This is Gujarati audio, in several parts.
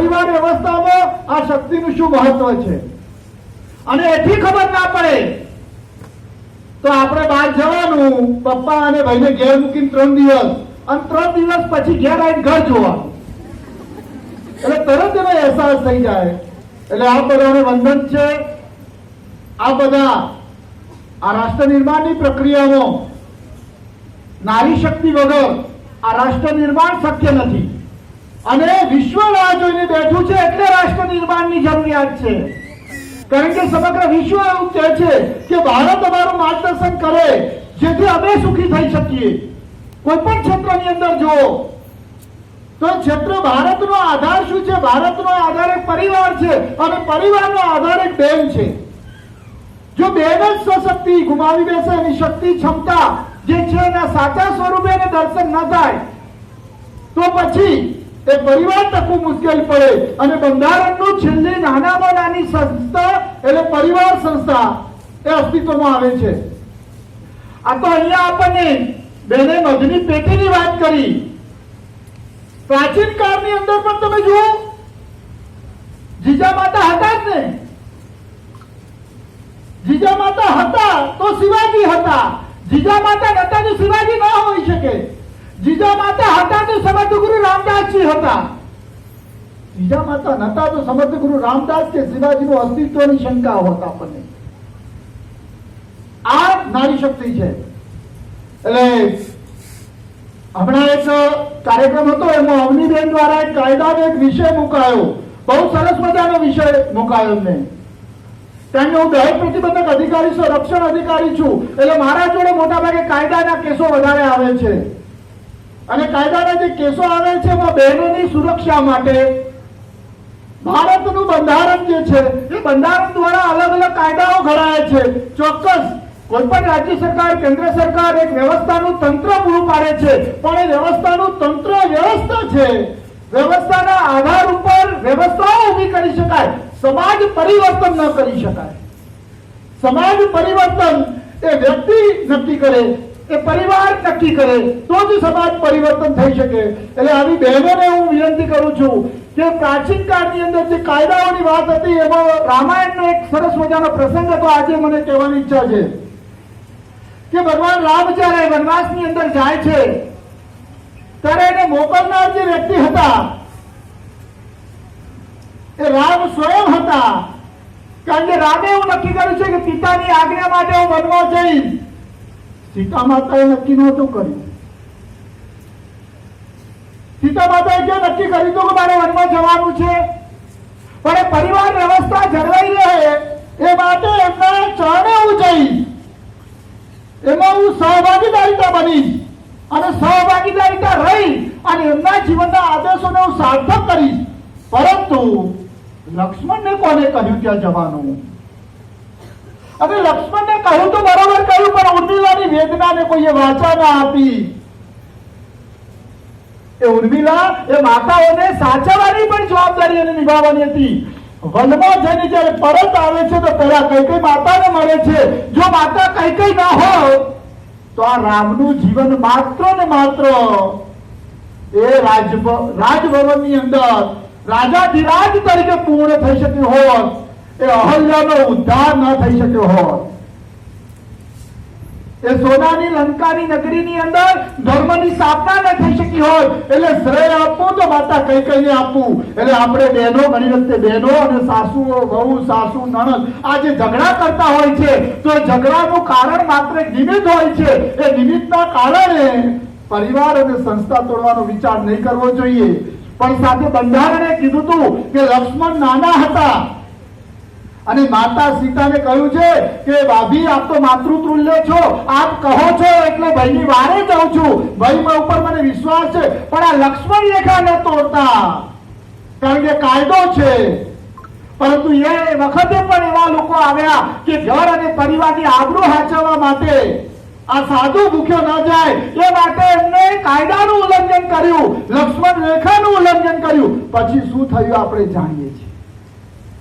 પરિવાર વ્યવસ્થામાં આ શક્તિનું શું મહત્વ છે અને એથી ખબર ના પડે તો આપણે બહાર જવાનું, પપ્પા અને ભાઈને ઘેર મૂકીને 3 દિવસ અને 3 દિવસ પછી ઘેર આવીને ઘર જોવાનું, એટલે તરત એનો અહેસાસ થઈ જાય. એટલે આ બધાને વંદન છે. આ બધા આ રાષ્ટ્ર નિર્માણની પ્રક્રિયામાં નારી શક્તિ વગર આ રાષ્ટ્ર નિર્માણ શક્ય નથી અને વિશ્વ રાહ જોઈને બેઠું છે એટલે રાષ્ટ્ર નિર્માણની જરૂરિયાત છે. કારણ કે સમગ્ર વિશ્વ એવું કહે છે કે ભારત અમારું માર્ગદર્શન કરે જેથી અમે સુખી થઈ શકીએ. કોઈ પણ ક્ષેત્રની અંદર જુઓ તો ક્ષેત્ર ભારતનો આધાર શું છે? ભારતનો આધાર એક પરિવાર છે અને પરિવારનો આધાર એક બેન છે. જો બેન જ સ્વશક્તિ ગુમાવી બેસે, એની શક્તિ ક્ષમતા જે છે એના સાચા સ્વરૂપે એને દર્શન ન થાય તો પછી એ પરિવાર ટકવું મુશ્કેલ પડે અને બંધારણનું છેલ્લી નાનામાં નાની સંસ્થા એટલે પરિવાર સંસ્થા એ અસ્તિત્વમાં આવે છે. આ તો અહીંયા આપણને બેને મધની પેટીની વાત કરી. પ્રાચીન કાળની અંદર પણ તમે જુઓ, જીજા માતા હતા જ ને. જીજા માતા હતા તો શિવાજી હતા. જીજા માતા નતા તો શિવાજી ન હોઈ શકે. જીજા માતા હતા તો સમર્થ ગુરુ રામદાસજી હતા. જીજા માતા નતા તો સમર્થ ગુરુ રામદાસ કે શિવાજીનું અસ્તિત્વની શંકા હોત આપણને. આ નારી શક્તિ છે. એટલે હમણાં એક કાર્યક્રમ હતો, એમાં અવનીબેન દ્વારા એક કાયદાનો એક વિષય મુકાયો. બહુ સરસ મજાનો વિષય મુકાયો એમને. કારણ કે હું દહેજ પ્રતિબંધક અધિકારી છું, રક્ષણ અધિકારી છું, એટલે મારા જોડે મોટાભાગે કાયદાના કેસો વધારે આવે છે. અને કાયદાના જે કેસો આવે છે એમાં બહેનોની સુરક્ષા માટે ભારતનું બંધારણ જે છે એ બંધારણ દ્વારા અલગ અલગ કાયદાઓ ઘડાયા છે. ચોક્કસ કોઈ પણ રાજ્ય સરકાર, કેન્દ્ર સરકાર એક વ્યવસ્થાનું તંત્ર પૂરું પાડે છે, પણ એ વ્યવસ્થાનું તંત્ર વ્યવસ્થા છે. વ્યવસ્થાના આધાર ઉપર વ્યવસ્થાઓ ઊભી કરી શકાય, સમાજ પરિવર્તન ન કરી શકાય. સમાજ પરિવર્તન એ વ્યક્તિ નક્કી કરે, એ પરિવાર નક્કી કરે તો જ સમાજ પરિવર્તન થઈ શકે. એટલે આવી બહેનોને હું વિનંતી કરું છું કે પ્રાચીન કાળની અંદર જે કાયદાઓની વાત હતી એમાં રામાયણનો એક સરસ મજાનો પ્રસંગ હતો. આજે મને કહેવાની ઈચ્છા છે કે ભગવાન રામ જ્યારે વનવાસની અંદર જાય છે ત્યારે એને મોકલનાર જે વ્યક્તિ હતા એ રામ સ્વયં હતા. કારણ કે રામે એવું નક્કી કર્યું છે કે પિતાની આજ્ઞા માટે હું વનમાં જઈશ. સીતા માતાએ નક્કી નહોતું કર્યું. સીતા માતાએ ક્યાં નક્કી કર્યું હતું કે મારે વનમાં જવાનું છે? પણ એ પરિવાર વ્યવસ્થા જળવાઈ રહે એ માટે એમના ચરણે હું જઈશ, એમાં હું સહભાગીદારીતા બનીશ અને સહભાગીદારીતા રહી અને એમના જીવનના આદર્શોને હું સાર્થક કરીશ. પરંતુ લક્ષ્મણને કોને કહ્યું ત્યાં જવાનું? અને લક્ષ્મણને કહ્યું તો બરાબર કહ્યું, પણ ઉર્મિલાની વેદનાને કોઈએ વાચા ના આપી. એ ઉર્મિલા એ માતાઓને સાચવવાની પણ જવાબદારી એને નિભાવવાની હતી. વનમાં જઈને જયારે પરત આવે છે તો પેલા કૈકેયી માતાને મળે છે. જો માતા કૈકેયી ના હોય તો આ રામનું જીવન માત્ર ને માત્ર એ રાજભવનની અંદર રાજાધિરાજ તરીકે પૂર્ણ થઈ શક્યું હોત, એ અહલ્યાનો ઉદ્ધાર ન થઈ શક્યો હોત, એ સોનાની લંકાની નગરીની અંદર ધર્મની સ્થાપના ન થઈ શકી હોત. એટલે શ્રેય આપવું તો માતા કૈકેયીને આપવું. એટલે આપણે બહેનો, ઘણી વખતે બહેનો અને સાસુઓ, વહુ, સાસુ, નણંદ આ જે ઝઘડા કરતા હોય છે તો એ ઝઘડાનું કારણ માત્ર એક નિમિત્ત હોય છે. એ નિમિત્તના કારણે પરિવાર અને સંસ્થા તોડવાનો વિચાર નહીં કરવો જોઈએ. પણ સાથે બંધારણે કીધું હતું કે લક્ષ્મણ નાના હતા અને માતા સીતાને કહ્યું છે કે ભાભી આપ તો માતૃતુલ્ય છો, આપ કહો છો એટલે ભાઈની વારે જાઉં છું, ભાઈ ઉપર મને વિશ્વાસ છે. પણ આ લક્ષ્મણ રેખા ન તોડતા, કારણ કે કાયદો છે. પરંતુ એ વખતે પણ એવા લોકો આવ્યા કે ઘર અને પરિવારની આબરૂ સાચવવા માટે આ સાધુ ભૂખ્યો ન જાય એ માટે એમને કાયદાનું ઉલ્લંઘન કર્યું, લક્ષ્મણ રેખાનું ઉલ્લંઘન કર્યું. પછી શું થયું આપણે જાણીએ છીએ.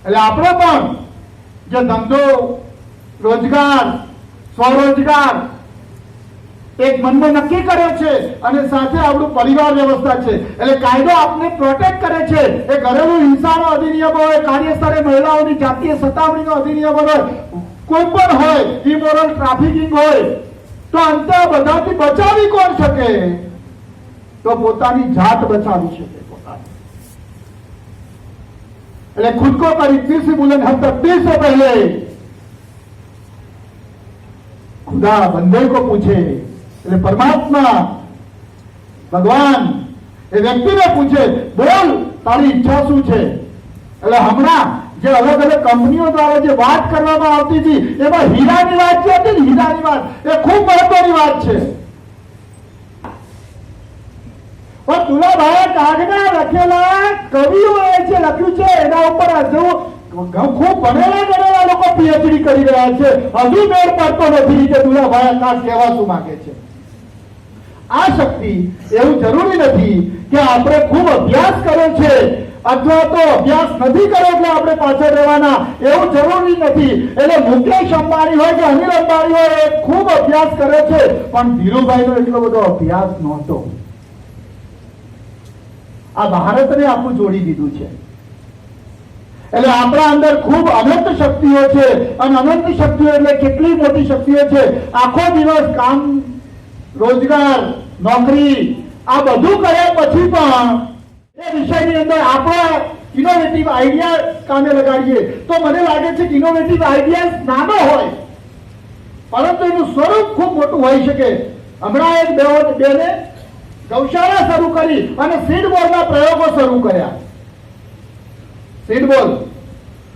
એટલે આપણે પણ જે ધંધો, રોજગાર, સ્વરોજગાર એક મનમાં નક્કી કર્યો છે અને સાથે આપણું પરિવાર વ્યવસ્થા છે. એટલે કાયદો આપને પ્રોટેક્ટ કરે છે. એ ઘરેલું હિંસાનો અધિનિયમ હોય, કાર્યસ્થળે મહિલાઓની જાતીય સતામણીનો અધિનિયમ હોય, કોઈ પણ હોય, ઇમોરલ ટ્રાફિકિંગ હોય, તો અંતે આ બધાથી બચાવી કોણ શકે? તો પોતાની જાત બચાવી શકે. એટલે खुद को खरीदने से बुलंद हम तकदीर से पहले खुदा बंदे को पूछे. એટલે પરમાત્મા ભગવાન એ વ્યક્તિને પૂછે, બોલ તારી ઈચ્છા શું છે? એટલે હમણાં જે અલગ અલગ કંપનીઓ દ્વારા જે વાત કરવામાં આવતી હતી એમાં હીરાની વાત જે હતી ને, હીરાની વાત એ ખૂબ મહત્વની વાત છે. પણ તુલાભાઈ કાગડા લખેલા કવિઓએ જે લખ્યું છે એના ઉપર હજુ ખૂબ ભણેલા ગણેલા લોકો પીએચડી કરી રહ્યા છે. હજુ મેળ પડતો નથી કે તુલાભાઈ કાગ કહેવા શું માંગે છે. આ શક્તિ એવું જરૂરી નથી કે આપણે ખૂબ અભ્યાસ કર્યો છે અથવા તો અભ્યાસ નથી કર્યો એટલે આપણે પાછળ રહેવાના, એવું જરૂરી નથી. એટલે મુકેશ અંબાણી હોય કે અનિલ અંબાણી હોય એ ખૂબ અભ્યાસ કર્યો છે, પણ ધીરુભાઈનો એટલો બધો અભ્યાસ નહોતો. આ ભારતને આપણું જોડી દીધું છે. એટલે આપણા અંદર ખૂબ અનંત શક્તિઓ છે અને અનંત શક્તિઓ એટલે કેટલી મોટી શક્તિઓ છે. આખો દિવસ કામ, રોજગાર, નોકરી આ બધું કર્યા પછી પણ એ વિષયની અંદર આપણા ઇનોવેટિવ આઈડિયા કામે લગાડીએ તો મને લાગે છે કે ઇનોવેટિવ આઈડિયા નાનો હોય પરંતુ એનું સ્વરૂપ ખૂબ મોટું હોઈ શકે. હમણાં એક બેને ગૌશાળા શરૂ કરી અને સીડબોલના પ્રયોગો શરૂ કર્યા. સીડબોલ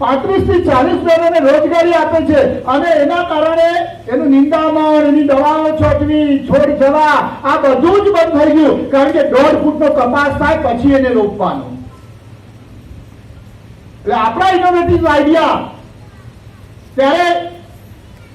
35 થી 40 બહેનોને રોજગારી આપે છે અને એના કારણે એનું નિંદામણ, એની દવાઓ છોડવી, છોડ જવા આ બધું જ બંધ થઈ ગયું. કારણ કે 1.5 ફૂટનો કપાસ થાય પછી એને રોપવાનું. એટલે આપણા ઇનોવેટિવ આઈડિયા ત્યારે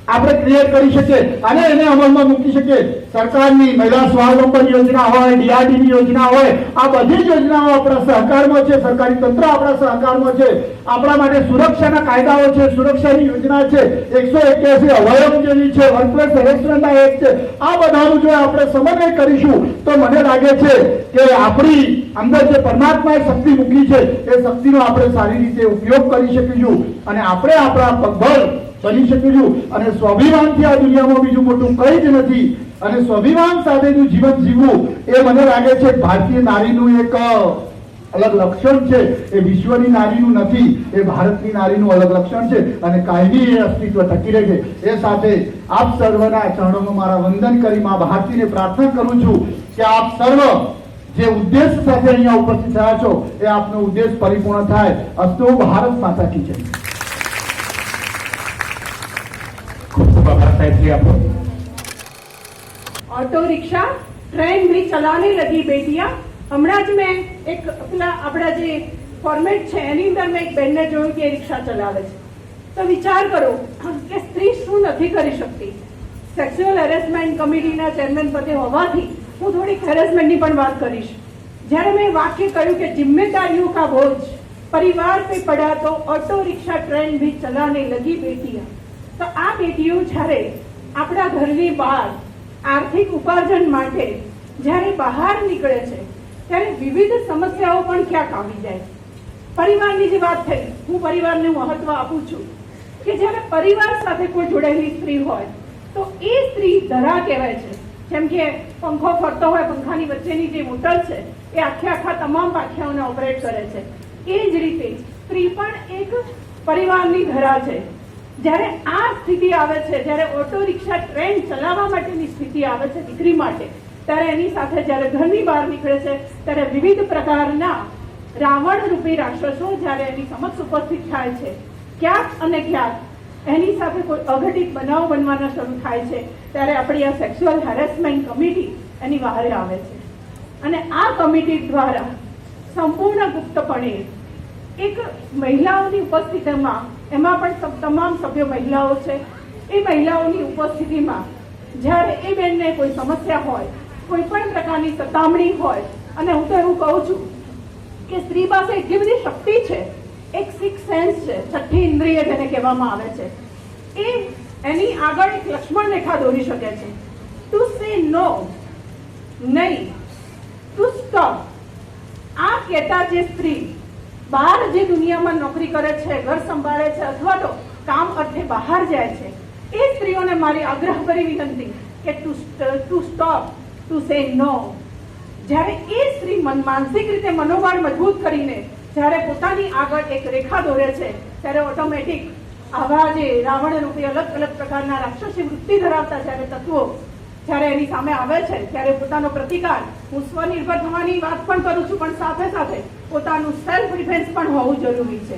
આપણે ક્રિએટ કરી શકીએ અને એને અમલમાં મૂકી શકીએ. સરકારની મહિલા સ્વાવલંબન યોજના હોય, ડીઆરડીની યોજના હોય, આ બધી જ યોજનાઓ આપણા સહકારમાં છે. સરકારી તંત્ર આપણા સહકારમાં છે. આપણા માટે સુરક્ષાના કાયદાઓ છે, સુરક્ષાની યોજના છે, 181 અવયવ જેવી છે, વર્કપ્લેસ હેરેસમેન્ટ એક્ટ છે. આ બધાનું જો આપણે સમન્વય કરીશું તો મને લાગે છે કે આપણી અંદર જે પરમાત્માએ શક્તિ મૂકી છે એ શક્તિનો આપણે સારી રીતે ઉપયોગ કરી શકીશું અને આપણે આપણા પગભર બની શકીશું. અને સ્વાભિમાનથી આ દુનિયામાં બીજું મોટું કંઈ જ નથી. અને સ્વાભિમાન સાથેનું જીવન જીવવું એ મને લાગે છે ભારતીય નારીનું એક અલગ લક્ષણ છે. એ વિશ્વની નારીનું નથી, એ ભારતની નારીનું અલગ લક્ષણ છે અને કાયમી એ અસ્તિત્વ ટકી રહે છે. એ સાથે આપ સર્વના ચરણોમાં મારા વંદન કરી મા ભારતીને પ્રાર્થના કરું છું કે આપ સર્વ જે ઉદ્દેશ સાથે અહીંયા ઉપસ્થિત થયા છો એ આપનો ઉદ્દેશ પરિપૂર્ણ થાય. અસ્તુ. ભારત માતા કી જય. ऑटो रिक्शा ट्रेन भी चलाने लगी बेटियां. હમણાં જ મેં એક પેલા આપણા જે ફોર્મેટ છે એની અંદર મેં એક બેનને જોયું કે રિક્ષા ચલાવે છે. તો વિચાર કરો કે સ્ત્રી શું નથી કરી શકતી. સેક્સ્યુઅલ હેરેસમેન્ટ કમિટીના ચેરમેન પદે હોવાથી હું થોડીક હેરેસમેન્ટની પણ વાત કરીશ. જ્યારે મેં વાક્ય કહ્યું કે જિમ્મેદારીઓ કા બોझ પરિવાર पे पड़ा तो ऑटो रिक्शा ट्रेन भी चलाने लगी बेटियां. તો આ બેટીઓ જ્યારે આપણા ઘરની બહાર આર્થિક ઉપાર્જન માટે જ્યારે બહાર નીકળે છે ત્યારે વિવિધ સમસ્યાઓ પણ ક્યાંક આવી જાય. પરિવારની જે વાત થઈ, હું પરિવારને મહત્વ આપું છું કે જ્યારે પરિવાર સાથે કોઈ જોડાયેલી સ્ત્રી હોય તો એ સ્ત્રી ધરા કહેવાય છે. જેમ કે પંખો ફરતો હોય, પંખાની વચ્ચેની જે મોટર છે એ આખા તમામ પાખિયાઓને ઓપરેટ કરે છે. એ જ રીતે સ્ત્રી પણ એક પરિવારની ધરા છે. જ્યારે આ સ્થિતિ આવે છે, જ્યારે ઓટો રિક્ષા ટ્રેન ચલાવવા માટેની સ્થિતિ આવે છે દીકરી માટે, ત્યારે એની સાથે જ્યારે ઘરની બહાર નીકળે છે ત્યારે વિવિધ પ્રકારના રાવણ રૂપી રાક્ષસો જ્યારે એની સમક્ષ ઉપસ્થિત થાય છે. ક્યાંક અને ક્યાંક એની સાથે કોઈ અઘટિત બનાવ બનવાના શરૂ થાય છે ત્યારે આપણી આ સેક્સ્યુઅલ હેરેસમેન્ટ કમિટી એની બહાર આવે છે. અને આ કમિટી દ્વારા સંપૂર્ણ ગુપ્તપણે એક મહિલાઓની ઉપસ્થિતિમાં, એમાં પણ તમામ સભ્યો મહિલાઓ છે, એ મહિલાઓની ઉપસ્થિતિમાં જ્યારે એ બેનને કોઈ સમસ્યા હોય, કોઈ પણ પ્રકારની સતામણી હોય, અને હું તો એવું કહું છું કે સ્ત્રી પાસે એટલી બધી શક્તિ છે, એક સિક્સ સેન્સ છે, છઠ્ઠી ઇન્દ્રિય જેને કહેવામાં આવે છે, એ એની આગળ એક લક્ષ્મણ રેખા દોરી શકે છે. ટુ સે નો, નહીં, ટુ સ્ટોપ. આ કહેતા જે સ્ત્રી બહાર જે દુનિયામાં નોકરી કરે છે, ઘર સંભાળે છે અથવા તો કામ અર્થે બહાર જાય છે, એ સ્ત્રીઓને મારી આગ્રહભરી વિનંતી કે ટુ સ્ટોપ, ટુ સે નો. જ્યારે એ સ્ત્રી માનસિક રીતે મનોબળ મજબૂત કરીને જ્યારે પોતાની આગળ એક રેખા દોરે છે, ત્યારે ઓટોમેટિક આવા જે રાવણ રૂપી અલગ અલગ પ્રકારના રાક્ષસી વૃત્તિ ધરાવતા જ્યારે તત્વો જ્યારે એની સામે આવે છે, ત્યારે પોતાનો પ્રતિકાર, હું સ્વનિર્ભર થવાની વાત પણ કરું છું, પણ સાથે સાથે પોતાનું સેલ્ફ ડિફેન્સ પણ હોવું જરૂરી છે.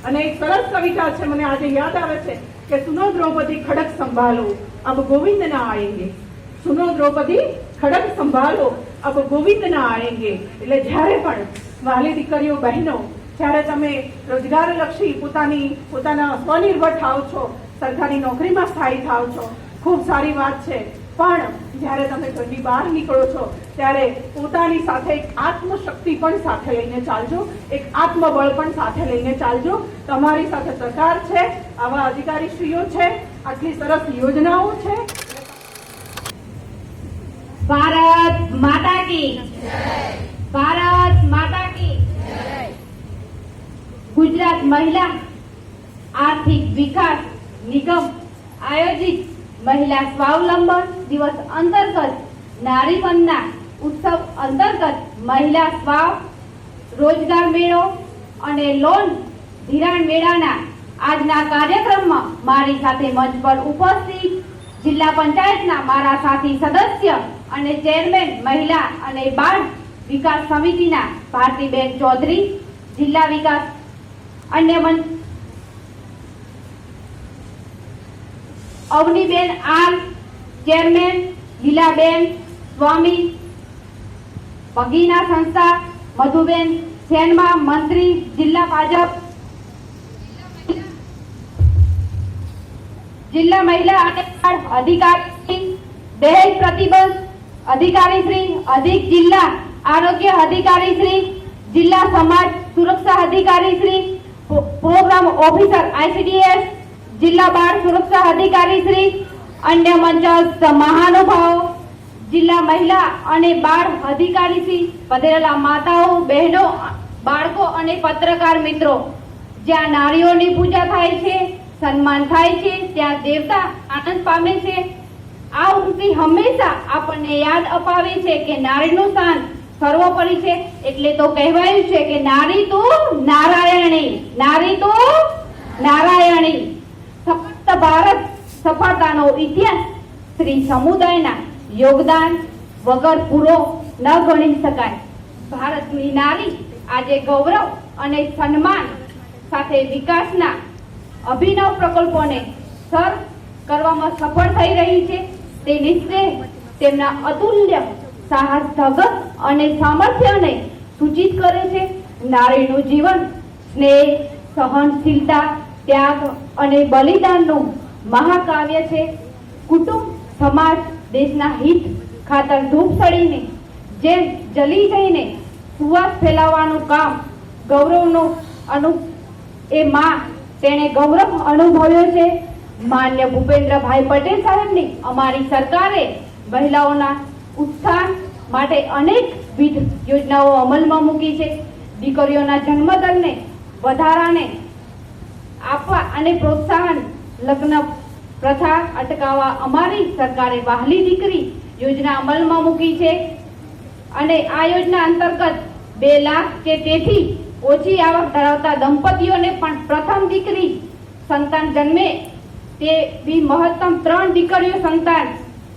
અને એક સરસ કવિતા છે, મને આજે યાદ આવે છે કે સુનો દ્રૌપદી ખડક સંભાળો, અબ ગોવિંદ ના આएंगे. સુનો દ્રૌપદી ખડક સંભાળો, અબ ગોવિંદ ના આएंगे. એટલે જ્યારે પણ વાલી દીકરીઓ, બહેનો, જ્યારે તમે રોજગારલક્ષી પોતાના સ્વનિર્ભર થાવ છો, સરકારી નોકરીમાં સ્થાયી થાવ છો, ખૂબ સારી વાત છે, પણ જ્યારે તમે ઘરની બહાર નીકળો છો ત્યારે પોતાની સાથે એક આત્મશક્તિ પણ સાથે લઈને ચાલજો, એક આત્મબળ પણ સાથે લઈને ચાલજો. તમારી સાથે સરકાર છે, આવા અધિકારીશ્રીઓ છે, આટલી સરસ યોજનાઓ છે. ભારત માતા કી ભારત માતા કી. ગુજરાત મહિલા આર્થિક વિકાસ નિગમ આયોજિત મહિલા સ્વાવલંબન દિવસ અંતર્ગત નારી વંદના ઉત્સવ અંતર્ગત મહિલા સ્વાવ રોજગાર મેળો અને લોન ધિરાણ મેળાના આજના કાર્યક્રમમાં મારી સાથે મંચ પર ઉપસ્થિત જિલ્લા પંચાયતના મારા સાથી સદસ્ય અને ચેરમેન મહિલા અને બાળ વિકાસ સમિતિના ભારતીબેન ચૌધરી, જિલ્લા વિકાસ અન્ય મંચ અવનીબેન આર, ચેરમેન લીલાબેન સ્વામી, ભગીના સંસ્થા મધુબેન સેનમાં, મંત્રી જિલ્લા ભાજપ, જિલ્લા મહિલા અને બાળ અધિકારી દહેજ પ્રતિબંધ અધિકારી શ્રી, અધિક જિલ્લા આરોગ્ય અધિકારી શ્રી, જિલ્લા સમાજ સુરક્ષા અધિકારી શ્રી, પ્રોગ્રામ ઓફિસર ICDS, જિલ્લા બાળ સુરક્ષા અધિકારી શ્રી, અન્ય મંચસ્થ મહાનુભાવો, જિલ્લા મહિલા અને બાળ અધિકારી શ્રી, પધારેલા માતાઓ, બહેનો, બાળકો અને પત્રકાર મિત્રો. જ્યાં નારીઓની પૂજા થાય છે, સન્માન થાય છે, ત્યાં દેવતા આનંદ પામે છે. આ વૃત્તિ હંમેશા આપણને યાદ અપાવે છે કે નારીનું સ્થાન સર્વોપરી છે. એટલે તો કહેવાયું છે કે નારી તો નારાયણી, નારી તો નારાયણી. સપ્ત ભારત સફળતાનો ઇતિહાસ સ્ત્રી સમુદાયના યોગદાન વગર પૂરો ન ગણી શકાય. ભારતની નારી આજે ગૌરવ અને સન્માન સાથે વિકાસના અભિનવ પ્રકલ્પોને સર કરવામાં સફળ થઈ રહી છે. તે નિશ્ચય તેમના અતુલ્ય સાહસ, ધગત અને સામર્થ્યને સૂચિત કરે છે. નારીનું જીવન સ્નેહ, સહનશીલતા, ત્યાગ અને બલિદાનનું મહાકાવ્ય છે. કુટુંબ, સમાજ, દેશના હિત ખાતર ધૂપ સળીને જેમ જલી જઈને સુવાસ ફેલાવવાનું કામ ગૌરવનું એ માં તેણે ગૌરવ અનુભવ્યો છે. માન્ય ભૂપેન્દ્રભાઈ પટેલ સાહેબની અમારી સરકારે મહિલાઓના ઉત્થાન માટે અનેકવિધ યોજનાઓ અમલમાં મૂકી છે. દીકરીઓના જન્મદરને વધારાને આપવા અને પ્રોત્સાહન, લગ્ન પ્રથા અટકાવવા અમારી સરકારે વહાલી દીકરી યોજના અમલમાં મૂકી છે. અને આ યોજના અંતર્ગત 2 લાખ કે તેથી ઓછી આવક ધરાવતા દંપતીઓને પણ પ્રથમ દીકરી સંતાન જન્મે તેવી મહત્તમ 3 દીકરીઓ સંતાન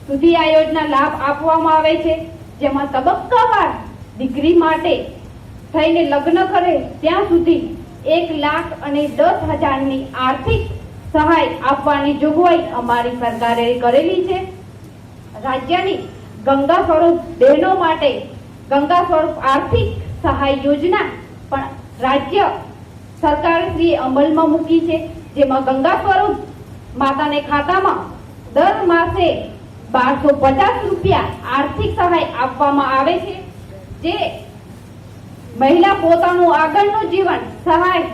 સુધી આ યોજના લાભ આપવામાં આવે છે. જેમાં તબક્કાવાર દીકરી માટે થઈને લગ્ન કરે ત્યાં સુધી 1,10,000ની આર્થિક સહાય આપવાની જોગવાઈ અમારી સરકારે કરેલી છે. રાજ્યની ગંગા સ્વરૂપ બહેનો માટે ગંગા સ્વરૂપ આર્થિક સહાય યોજના પણ રાજ્ય સરકારશ્રીએ અમલમાં મૂકી છે. જેમાં ગંગા સ્વરૂપ માતાને ખાતામાં દર માસે 1250 રૂપિયા આર્થિક સહાય આપવામાં આવે છે. જે મહિલા પોતાનું આગળનું જીવન સહાય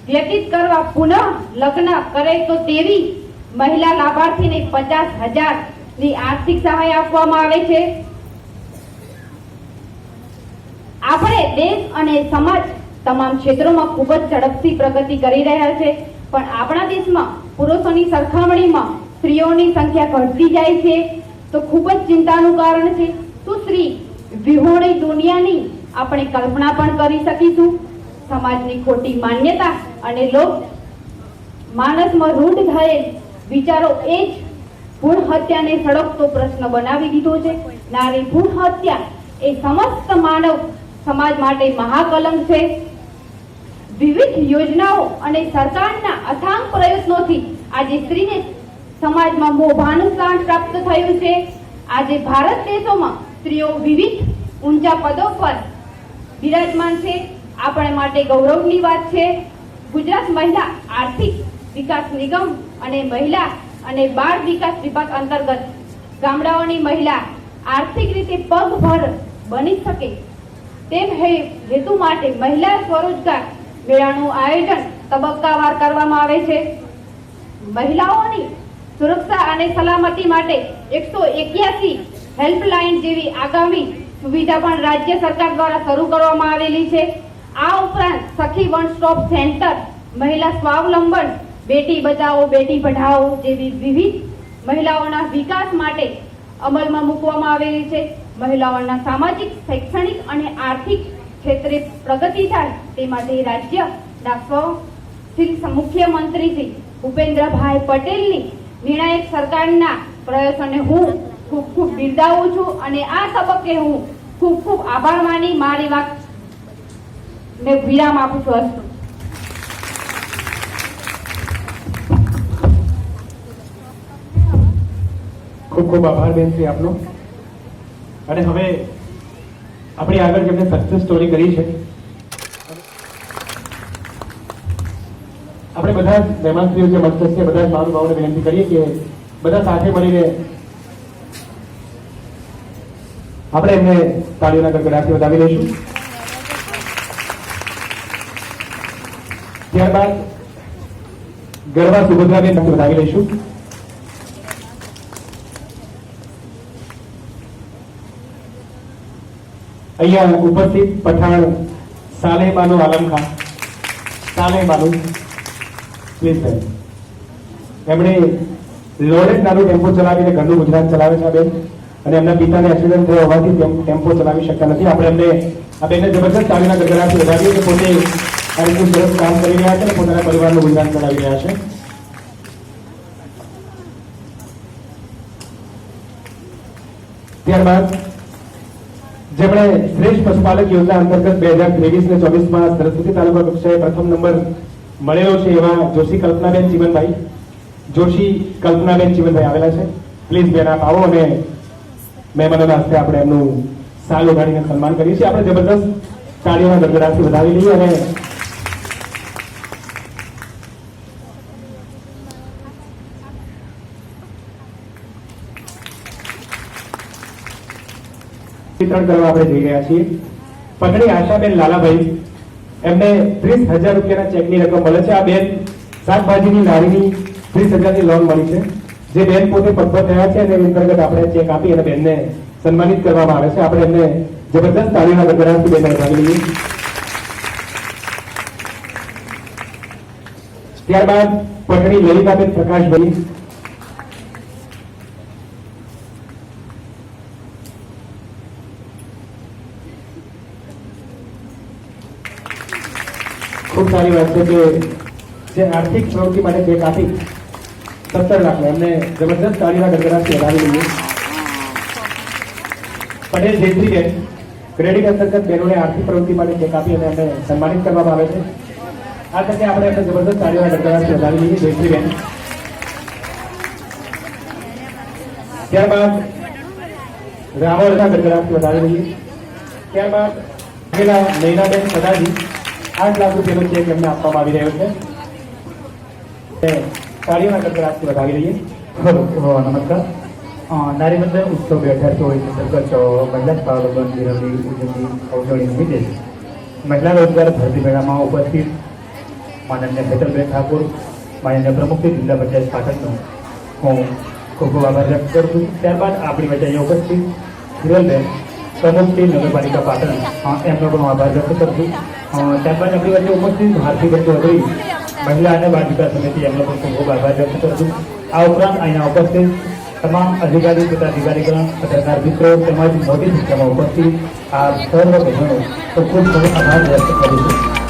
વ્યતીત કરવા પુનઃ લગ્ન કરે તો તેવી મહિલા લાભાર્થીને 50,000 ની આર્થિક સહાય આપવામાં આવે છે. આપણે દેશ અને સમાજ તમામ ક્ષેત્રોમાં ખૂબ જ ઝડપથી પ્રગતિ કરી રહ્યા છે, પણ આપણા દેશમાં પુરુષોની સરખામણીમાં સ્ત્રીઓની સંખ્યા ઘટતી જાય છે, તો ખૂબ જ ચિંતાનું કારણ છે. તો સ્ત્રી વિહોણી દુનિયાની આપણે કલ્પના પણ કરી શકીશું. સમાજની ખોટી માન્યતા અને લોક માનસમાં રૂઢ થયેલ વિચારો એ જ ભ્રૂણ હત્યાને સળગતો પ્રશ્ન બનાવી દીધો છે. નારી ભ્રૂણ હત્યા એ સમસ્ત માનવ સમાજ માટે મહાકલંક છે. વિવિધ યોજનાઓ અને સરકારના અથાગ પ્રયત્નોથી આજે સ્ત્રીને સમાજમાં મોભાનું સ્થાન પ્રાપ્ત થયું છે. આજે ભારત દેશોમાં સ્ત્રીઓ વિવિધ ઊંચા પદો પર બિરાજમાન છે. આપણે માટે ગૌરવની વાત છે. ગુજરાત મહિલા આર્થિક વિકાસ નિગમ અને મહિલા અને બાળ વિકાસ વિભાગ અંતર્ગત ગામડાઓની મહિલા આર્થિક રીતે પગભર બની શકે તેમ હેતુ માટે મહિલા સ્વરોજગાર મેળાનું આયોજન તબક્કાવાર કરવામાં આવે છે. મહિલાઓની સુરક્ષા અને સલામતી માટે 181 હેલ્પલાઇન જેવી આગામી સુવિધા પણ રાજ્ય સરકાર દ્વારા શરૂ કરવામાં આવેલી છે. આ ઉપરાંત સખી વન સ્ટોપ સેન્ટર, મહિલા સ્વાવલંબન, બેટી બચાવો બેટી પઢાઓ જેવી વિવિધ મહિલાઓના વિકાસ માટે અમલમાં મૂકવામાં આવેલી છે. મહિલાઓના સામાજિક, શૈક્ષણિક અને આર્થિક ક્ષેત્રે પ્રગતિ થાય તે માટે રાજ્યના શ્રી મુખ્યમંત્રી શ્રી ભૂપેન્દ્રભાઈ પટેલની નિર્ણાયક સરકારના પ્રયાસોને હું ખૂબ ખૂબ બિરદાવું છું અને આ તબક્કે હું ખૂબ ખૂબ આભાર માની મારી વાતને વિરામ આપું છું. ખૂબ ખૂબ આભાર બેન શ્રી આપનો. અને હવે આપણી આગળ જેમને સક્સેસ સ્ટોરી કરી છે, આપણે બધા જ મહેમાનશ્રીઓ જે મંચ છે બધા જ મહાનુભાવોને વિનંતી કરીએ કે બધા સાથે મળીને આપણે એમને તાળીઓના ગડગડાટથી વધાવી લઈશું. ત્યારબાદ ગરબા સુભદ્રાબેન વધાવી લઈશું. અહીંયા ઉપસ્થિત પઠાણ સાલેબાનુ આલમ ખાન, સાલેબાનુ પ્લીઝ બેન. એમણે લોરેટ નાનું ટેમ્પો ચલાવીને ઘરનું ગુજરાત ચલાવે છે આ બેન, અને એમના પિતાને એક્સિડન્ટ થયો હોવાથી ટેમ્પો ચલાવી શકતા નથી. આપણે એમને આ બેનને જબરદસ્ત તાળીના ગડગડાટથી વધાવીએ કે પોતે આ રીતનું સરસ કામ કરી રહ્યા છે અને પોતાના પરિવારનું ગુજરાન ચલાવી રહ્યા છે. ત્યારબાદ જેમણે શ્રેષ્ઠ પશુપાલક યોજના અંતર્ગત 2023 ને 24 સરસ્વતી તાલુકા કક્ષાએ પ્રથમ નંબર મળેલો છે એવા જોશી કલ્પનાબેન ચીમનભાઈ, જોશી કલ્પનાબેન ચીમનભાઈ આવેલા છે. પ્લીઝ બેન આપ આવો અને મહેમાનોના હસ્તે આપણે એમનું સાલ ઉગાડીને સન્માન કરીએ છીએ. આપણે જબરદસ્ત તાળીઓના ગડગડાટથી વધાવી લઈએ અને વિતરણ કરવા આપણે જઈ રહ્યા છીએ. પટણી આશાબેન લાલાભાઈ, એમને 30,000 રૂપિયાના ચેકની રકમ મળે છે. આ બેન શાકભાજીની લારીની 30,000ની લોન મળી છે, જે બેન પોતે પગભર થયા છે અને અંતર્ગત આપણે ચેક આપી અને બેનને સન્માનિત કરવામાં આવે છે. આપણે એમને જબરદસ્ત તાળીઓના ગડગડાટથી બેનને વધાવી લઈએ. ત્યારબાદ પટણી લલિતાબેન પ્રકાશભાઈ, ખૂબ સારી વાત છે કે જે આર્થિક પ્રવૃત્તિ માટે ચેક આપી 17 લાખ એમને જબરદસ્ત તાળીના ગડગડાટથી વધાવી લઈએ. પટેલ જયશ્રીબેન, ક્રેડિટ અંતર્ગત બહેનોને આર્થિક પ્રવૃત્તિ માટે ચેક આપી અને એમને સન્માનિત કરવામાં આવે છે. આ તકે આપણે એમને જબરદસ્ત તાળીના ગડગડાટથી વધાવી લઈએ જયશ્રીબેન. ત્યારબાદ રાવળના ગડગડાટથી વધાવી લઈએ. ત્યારબાદ નૈનાબેન સદાજી, 8 લાખ રૂપિયાનો ચેક એમને આપવામાં આવી રહ્યો છે. તાળીઓના ગડગડાટથી વધાવી લઈએ. નમસ્કાર. નારી મંડળ ઉત્સવ 2024 અંતર્ગત મહિલા સ્વાવલંબન દિનની ઉજવણી અવસરે નિમિત્તે મહિલા રોજગાર ભરતી મેળામાં ઉપસ્થિત માનનીય હેતલબેન ઠાકોર, માનનીય પ્રમુખ જિલ્લા પંચાયત પાટણનો હું ખૂબ ખૂબ આભાર વ્યક્ત કરું છું. ત્યારબાદ આપણી વચ્ચે અહીંયા ઉપસ્થિત હિરલબેન પ્રમુખ શ્રી નગરપાલિકા પાટણ એમનો પણ આભાર વ્યક્ત કરું છું. ત્યારબાદ આપણી વચ્ચે ઉપસ્થિત ભારતીબેન ચૌધરી મહિલા અને બાળ વિકાસ સમિતિ એમનો પણ ખૂબ ખૂબ આભાર વ્યક્ત કરું છું. આ ઉપરાંત અહીંયા ઉપસ્થિત તમામ અધિકારી તથા અધિકારીગણ પત્રકાર મિત્રો તેમજ મોટી સંખ્યામાં ઉપસ્થિત આ સર્વ બહેનો ખૂબ ખૂબ આભાર વ્યક્ત કરું છું.